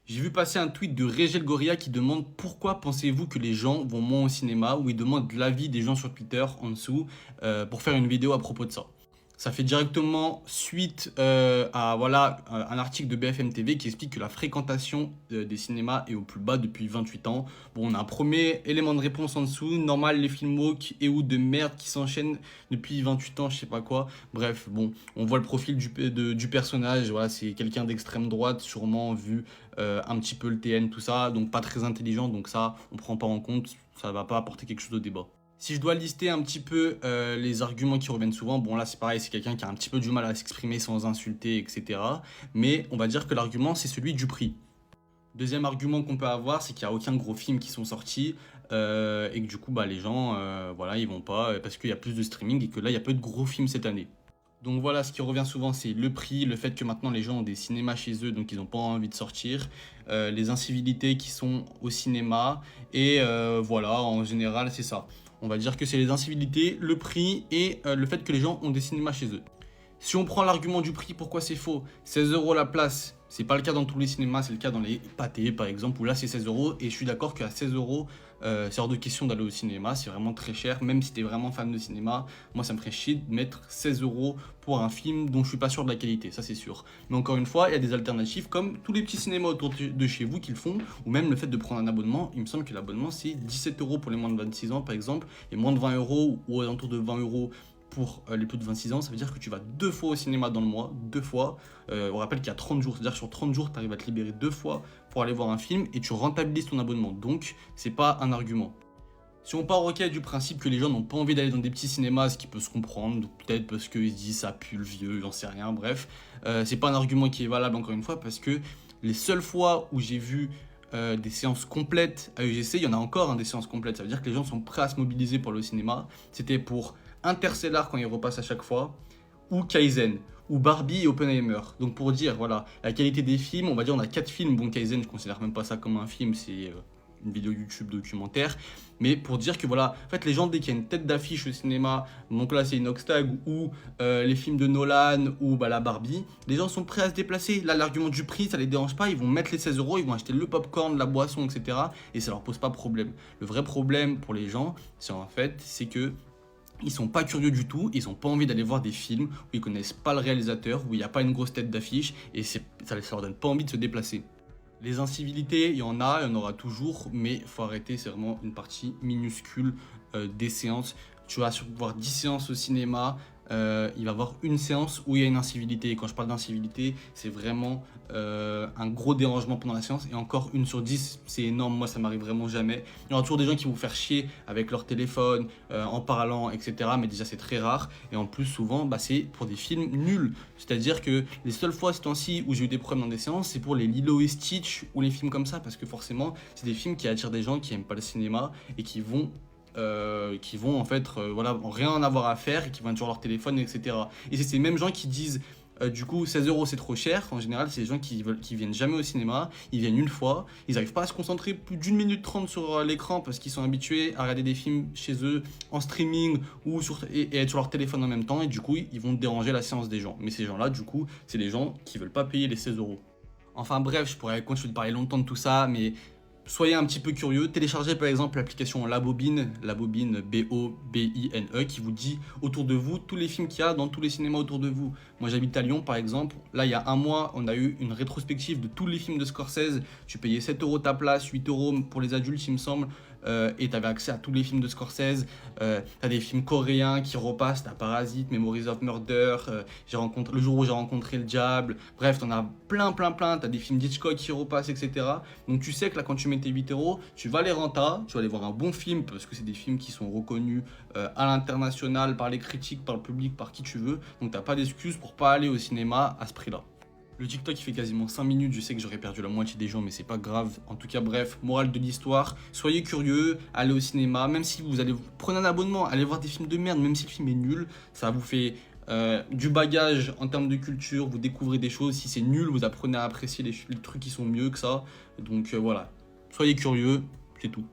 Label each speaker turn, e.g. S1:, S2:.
S1: J'ai vu passer un tweet de Régel Goria qui demande pourquoi pensez-vous que les gens vont moins au cinéma, où il demande l'avis des gens sur Twitter en dessous pour faire une vidéo à propos de ça. Ça fait directement suite à voilà, un article de BFM TV qui explique que la fréquentation des cinémas est au plus bas depuis 28 ans. Bon, on a un premier élément de réponse en dessous. Normal, les films woke et ou de merde qui s'enchaînent depuis 28 ans, je sais pas quoi. Bref, bon, on voit le profil du personnage. Voilà, c'est quelqu'un d'extrême droite, sûrement vu un petit peu le TN, tout ça. Donc pas très intelligent, donc ça, on prend pas en compte. Ça va pas apporter quelque chose au débat. Si je dois lister un petit peu les arguments qui reviennent souvent, bon là c'est pareil, c'est quelqu'un qui a un petit peu du mal à s'exprimer sans insulter, etc. Mais on va dire que l'argument c'est celui du prix. Deuxième argument qu'on peut avoir, c'est qu'il n'y a aucun gros film qui sont sortis et que du coup bah, les gens voilà, ils vont pas parce qu'il y a plus de streaming et que là il y a peu de gros films cette année. Donc voilà, ce qui revient souvent, c'est le prix, le fait que maintenant les gens ont des cinémas chez eux, donc ils n'ont pas envie de sortir, les incivilités qui sont au cinéma, et voilà, en général, c'est ça. On va dire que c'est les incivilités, le prix et le fait que les gens ont des cinémas chez eux. Si on prend l'argument du prix, pourquoi c'est faux? 16 euros la place, c'est pas le cas dans tous les cinémas, c'est le cas dans les pâtés par exemple, où là c'est 16 euros. Et je suis d'accord qu'à 16 euros, c'est hors de question d'aller au cinéma, c'est vraiment très cher. Même si t'es vraiment fan de cinéma, moi ça me ferait chier de mettre 16 euros pour un film dont je suis pas sûr de la qualité, ça c'est sûr. Mais encore une fois, il y a des alternatives comme tous les petits cinémas autour de chez vous qui le font, ou même le fait de prendre un abonnement. Il me semble que l'abonnement c'est 17 euros pour les moins de 26 ans par exemple, et moins de 20 euros ou autour de 20 euros pour les plus de 26 ans, ça veut dire que tu vas 2 fois au cinéma dans le mois, 2 fois. On rappelle qu'il y a 30 jours, c'est-à-dire que sur 30 jours, tu arrives à te libérer 2 fois pour aller voir un film et tu rentabilises ton abonnement. Donc, c'est pas un argument. Si on part ok du principe que les gens n'ont pas envie d'aller dans des petits cinémas, ce qui peut se comprendre, peut-être parce qu'ils se disent ça pue le vieux, j'en sais rien, bref, c'est pas un argument qui est valable encore une fois parce que les seules fois où j'ai vu des séances complètes à UGC, il y en a encore des séances complètes, ça veut dire que les gens sont prêts à se mobiliser pour aller au cinéma. C'était pour Interstellar quand il repasse à chaque fois, ou Kaizen, ou Barbie et Oppenheimer. Donc pour dire, voilà, la qualité des films, on va dire on a 4 films, bon Kaizen je considère même pas ça comme un film, c'est une vidéo YouTube documentaire, mais pour dire que voilà, en fait les gens dès qu'il y a une tête d'affiche au cinéma, donc là c'est Inoxtag ou les films de Nolan ou bah, la Barbie, les gens sont prêts à se déplacer. Là l'argument du prix ça les dérange pas, ils vont mettre les 16 euros, ils vont acheter le popcorn, la boisson, etc. Et ça leur pose pas problème. Le vrai problème pour les gens, c'est en fait, c'est que ils sont pas curieux du tout, ils ont pas envie d'aller voir des films où ils connaissent pas le réalisateur, où il n'y a pas une grosse tête d'affiche et ça leur donne pas envie de se déplacer. Les incivilités, il y en aura toujours, mais faut arrêter, c'est vraiment une partie minuscule des séances. Tu vas voir 10 séances au cinéma, il va y avoir une séance où il y a une incivilité. Et quand je parle d'incivilité, c'est vraiment un gros dérangement pendant la séance. Et encore une sur 10, c'est énorme, moi ça m'arrive vraiment jamais. Il y aura toujours des gens qui vont faire chier avec leur téléphone, en parlant, etc. Mais déjà c'est très rare. Et en plus souvent, bah, c'est pour des films nuls. C'est-à-dire que les seules fois ce temps-ci où j'ai eu des problèmes dans des séances, c'est pour les Lilo et Stitch ou les films comme ça. Parce que forcément, c'est des films qui attirent des gens qui n'aiment pas le cinéma et qui vont en fait voilà, rien en avoir à faire et qui vont être sur leur téléphone, etc. Et c'est ces mêmes gens qui disent du coup 16 euros c'est trop cher. En général, c'est les gens qui viennent jamais au cinéma, ils viennent une fois, ils n'arrivent pas à se concentrer plus d'une minute 30 sur l'écran parce qu'ils sont habitués à regarder des films chez eux en streaming ou et être sur leur téléphone en même temps, et du coup ils vont déranger la séance des gens. Mais ces gens-là, du coup, c'est les gens qui veulent pas payer les 16 euros. Enfin bref, je pourrais continuer de parler longtemps de tout ça, mais soyez un petit peu curieux. Téléchargez par exemple l'application La Bobine Bobine, qui vous dit autour de vous tous les films qu'il y a dans tous les cinémas autour de vous. Moi j'habite à Lyon par exemple. Là il y a un mois, on a eu une rétrospective de tous les films de Scorsese. Tu payais 7 euros ta place, 8 euros pour les adultes il me semble. Et tu avais accès à tous les films de Scorsese. T'as des films coréens qui repassent, t'as Parasite, Memories of Murder, le jour où j'ai rencontré le diable. Bref, t'en as plein. T'as des films d'Hitchcock qui repassent, etc. Donc tu sais que là, quand tu mets tes 8 euros, tu vas les renta, tu vas aller voir un bon film parce que c'est des films qui sont reconnus à l'international par les critiques, par le public, par qui tu veux. Donc t'as pas d'excuse pour pas aller au cinéma à ce prix-là. Le TikTok il fait quasiment 5 minutes, je sais que j'aurais perdu la moitié des gens mais c'est pas grave. En tout cas bref, morale de l'histoire, soyez curieux, allez au cinéma, même si prenez un abonnement, allez voir des films de merde, même si le film est nul, ça vous fait du bagage en termes de culture, vous découvrez des choses, si c'est nul vous apprenez à apprécier les trucs qui sont mieux que ça. Donc voilà, soyez curieux, c'est tout.